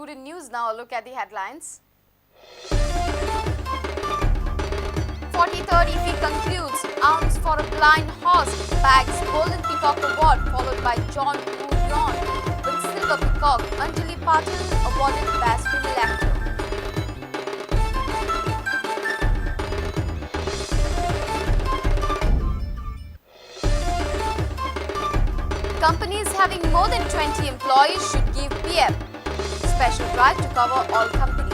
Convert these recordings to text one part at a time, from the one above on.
Prudent News now. Look at the headlines. 43rd IFFI concludes. Alms for a blind horse bags Golden Peacock Award, followed by Jeon Kyu Hwan with Silver Peacock. Anjali Patil awarded Best Female Actor. Companies having more than 20 employees should give PF. Special drive to cover all companies.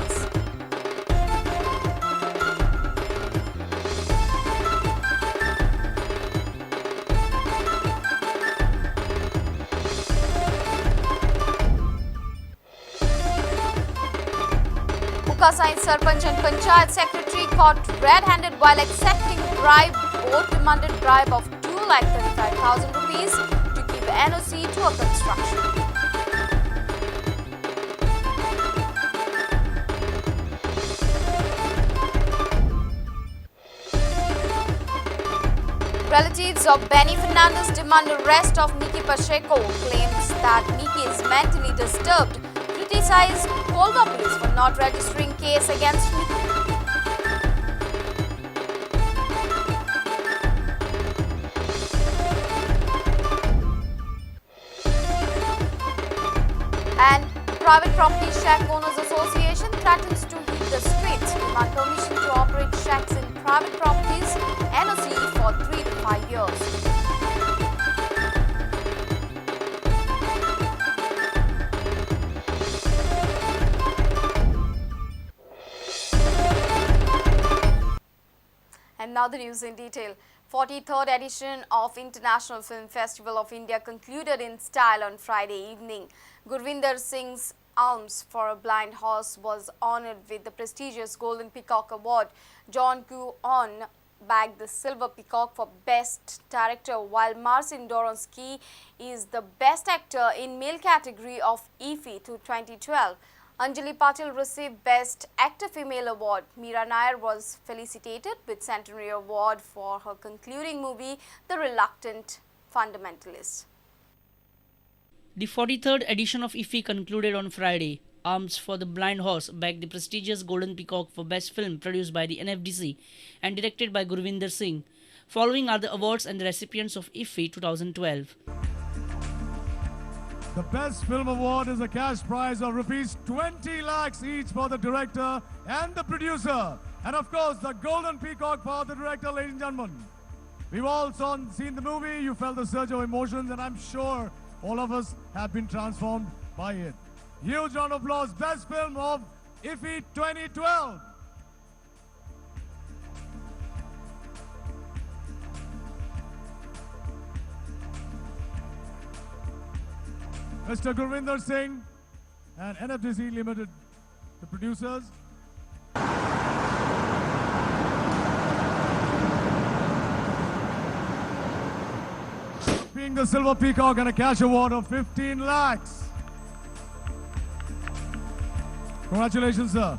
Science Sarpanch and Panchayat Secretary caught red-handed while accepting bribe. Both demanded bribe of 2,35,000 rupees to give NOC to a construction. Relatives of Benny Fernandez demand arrest of Nikki Pacheco. Claims that Nikki is mentally disturbed. Criticized Kolga police for not registering case against Nikki. And Private Property Shack Owners Association threatens to heat the streets. Demand permission to operate shacks in private properties. NOC for 3 to 5 years. And now the news in detail. 43rd edition of International Film Festival of India concluded in style on Friday evening. Gurvinder Singh's Alms for a Blind Horse was honoured with the prestigious Golden Peacock Award. Jeon Kyu Hwan bagged the Silver Peacock for Best Director, while Marcin Doronsky is the Best Actor in Male category of IFFI 2012. Anjali Patil received Best Actor Female Award. Meera Nair was felicitated with Centenary Award for her concluding movie, The Reluctant Fundamentalist. The 43rd edition of IFFI concluded on Friday. Alms for the Blind Horse bagged the prestigious Golden Peacock for Best Film produced by the NFDC and directed by Gurvinder Singh. Following are the awards and the recipients of IFFI 2012. The Best Film Award is a cash prize of rupees 20 lakhs each for the director and the producer. And of course, the Golden Peacock for the director, ladies and gentlemen. We've all seen the movie, you felt the surge of emotions, and I'm sure all of us have been transformed by it. Huge round of applause. Best Film of IFFI 2012. Mr. Gurvinder Singh and NFDC Limited, the producers. Being the Silver Peacock and a cash award of 15 lakhs. Congratulations, sir.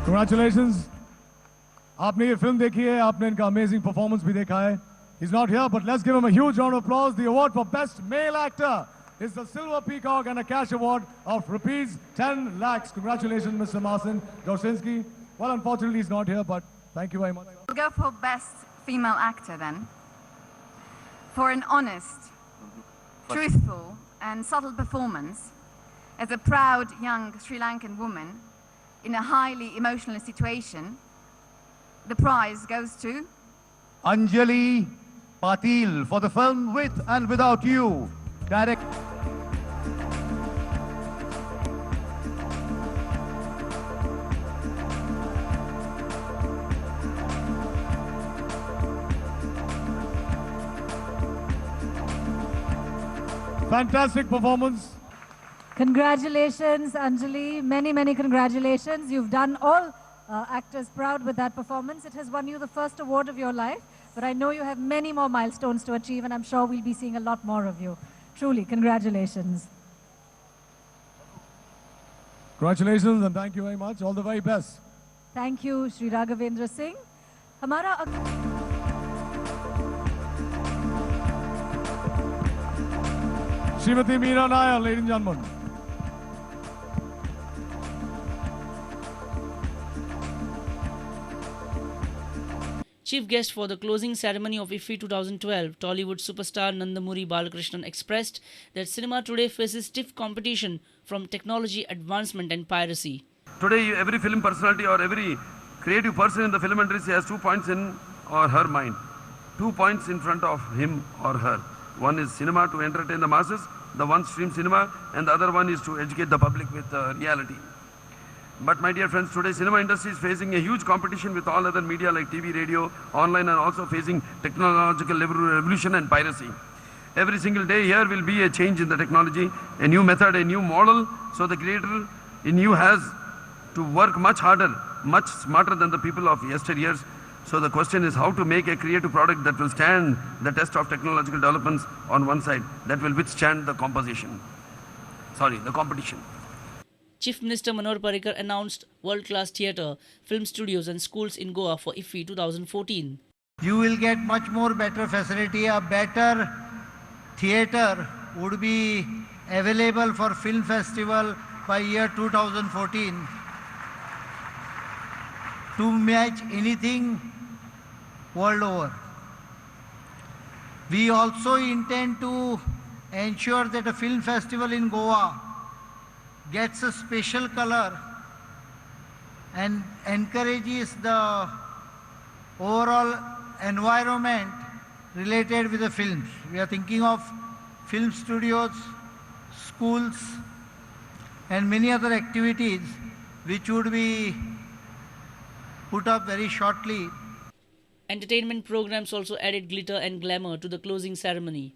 Congratulations. आपने ये film देखी है, आपने इनका amazing performance भी देखा है. He's not here, but let's give him a huge round of applause. The award for Best Male Actor is the Silver Peacock and a cash award of rupees 10 lakhs. Congratulations, Mr. Marcin Dorsinski. Well, unfortunately, he's not here, but thank you very much. We'll go for Best Female Actor then. For an honest, truthful and subtle performance as a proud young Sri Lankan woman in a highly emotional situation, the prize goes to Anjali Patil for the film With and Without You. Direct. Fantastic performance. Congratulations, Anjali. Many, many congratulations. You've done all actors proud with that performance. It has won you the first award of your life, but I know you have many more milestones to achieve, and I'm sure we'll be seeing a lot more of you. Truly, congratulations. Congratulations and thank you very much. All the very best. Thank you, Shri Raghavendra Singh. हमारा Srimati Meera Nair, ladies and gentlemen. Chief guest for the closing ceremony of IFFI 2012, Tollywood superstar Nandamuri Balakrishnan expressed that cinema today faces stiff competition from technology advancement and piracy. Today, every film personality or every creative person in the film industry has 2 points in or her mind. 2 points in front of him or her. One is cinema to entertain the masses, the one stream cinema, and the other one is to educate the public with reality. But my dear friends, today cinema industry is facing a huge competition with all other media like TV, radio, online, and also facing technological revolution and piracy. Every single day here will be a change in the technology, a new method, a new model. So the creator in you has to work much harder, much smarter than the people of yesteryears. So the question is how to make a creative product that will stand the test of technological developments on one side, that will withstand the competition. Chief Minister Manohar Parrikar announced world-class theatre, film studios and schools in Goa for IFFI 2014. You will get much more better facility. A better theatre would be available for film festival by year 2014 to match anything world over. We also intend to ensure that a film festival in Goa gets a special color and encourages the overall environment related with the films. We are thinking of film studios, schools, and many other activities which would be put up very shortly. Entertainment programs also added glitter and glamour to the closing ceremony.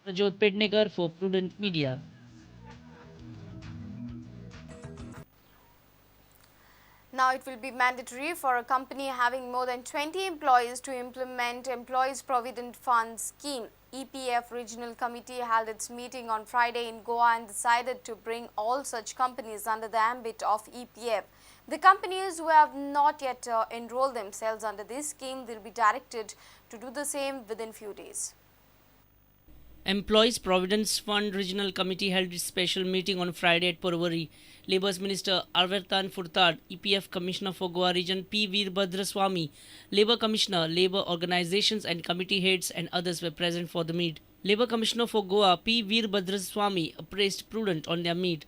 Rajot Pednekar for Prudent Media. Now it will be mandatory for a company having more than 20 employees to implement Employees Provident Fund Scheme. EPF Regional Committee held its meeting on Friday in Goa and decided to bring all such companies under the ambit of EPF. The companies who have not yet enrolled themselves under this scheme will be directed to do the same within few days. Employees Providence Fund Regional Committee held its special meeting on Friday at Porvorim. Labour's Minister Arvertan Furtad, EPF Commissioner for Goa Region P. Veerbhadra Swamy, Labour Commissioner, Labour organizations and committee heads and others were present for the meet. Labour Commissioner for Goa P. Veerbhadra Swamy praised Prudent on their meet.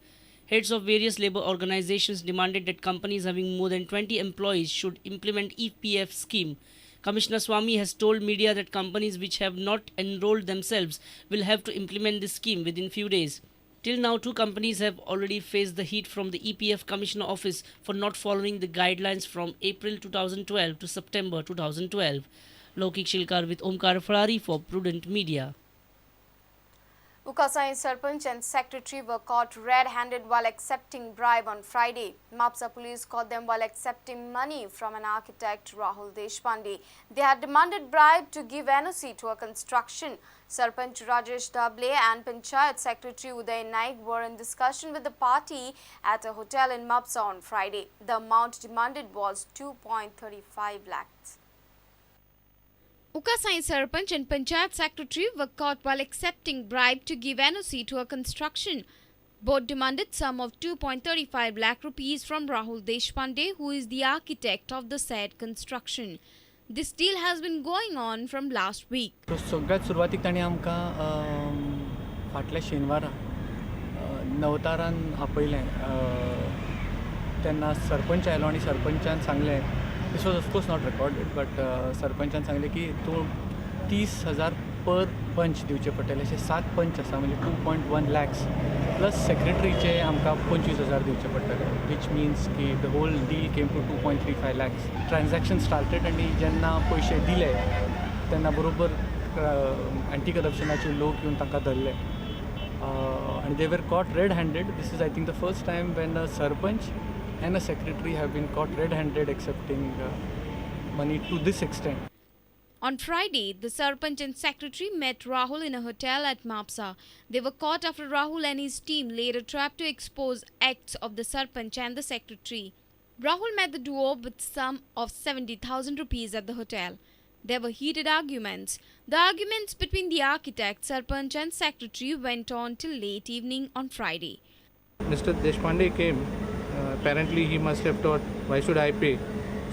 Heads of various labor organizations demanded that companies having more than 20 employees should implement EPF scheme. Commissioner Swamy has told media that companies which have not enrolled themselves will have to implement this scheme within few days. Till now, 2 companies have already faced the heat from the EPF Commissioner Office for not following the guidelines from April 2012 to September 2012. Lokik Shilkar with Omkar Farari for Prudent Media. Ukasai Sarpanch and Secretary were caught red-handed while accepting bribe on Friday. Mapsa police caught them while accepting money from an architect, Rahul Deshpande. They had demanded bribe to give NOC to a construction. Sarpanch Rajesh Dable and Panchayat Secretary Uday Naik were in discussion with the party at a hotel in Mapsa on Friday. The amount demanded was 2.35 lakhs. Ukasai Sarpanch and Panchayat Secretary were caught while accepting bribe to give NOC to a construction. Both demanded sum of 2.35 lakh rupees from Rahul Deshpande, who is the architect of the said construction. This deal has been going on from last week. सगळ्यात सुरवातीक ताणी आमकां फाटल्या शेनवारा नवतारान आपयलें तेन्ना सरपंच आयलो आनी सरपंचान सांगलें this was of course not recorded but सरपंचान सांगलें की तूं 30,000 पर पंच दिवचे पडटले अशे 7 पंच आसा म्हणजे 2.1 लॅक्स प्लस सेक्रेटरीचे आमकां 25,000 दिवचे पडटले वीच मिन्स की the whole deal came to 2.35 lakhs transaction started आनी जेन्ना पयशे दिले तेन्ना बरोबर एंटी करप्शनाचे लोक येवन तांकां धरले आनी they were caught red handed this is I think the first time when a sarpanch and a secretary have been caught red-handed accepting money to this extent. On Friday, the Sarpanch and Secretary met Rahul in a hotel at Mapsa. They were caught after Rahul and his team laid a trap to expose acts of the Sarpanch and the Secretary. Rahul met the duo with sum of 70,000 rupees at the hotel. There were heated arguments. The arguments between the architect, Sarpanch and Secretary went on till late evening on Friday. Mr. Deshpande came. Apparently he must have thought, why should I pay?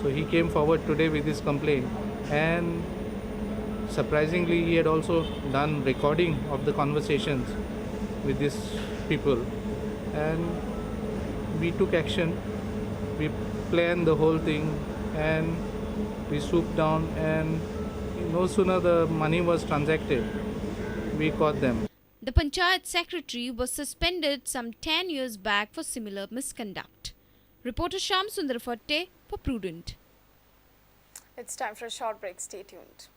So he came forward today with his complaint, and surprisingly he had also done recording of the conversations with these people, and we took action. We planned the whole thing and we swooped down, and no sooner the money was transacted, we caught them. The Panchayat Secretary was suspended some 10 years back for similar misconduct. Reporter Shyam Sundar Fatte for Prudent. It's time for a short break. Stay tuned.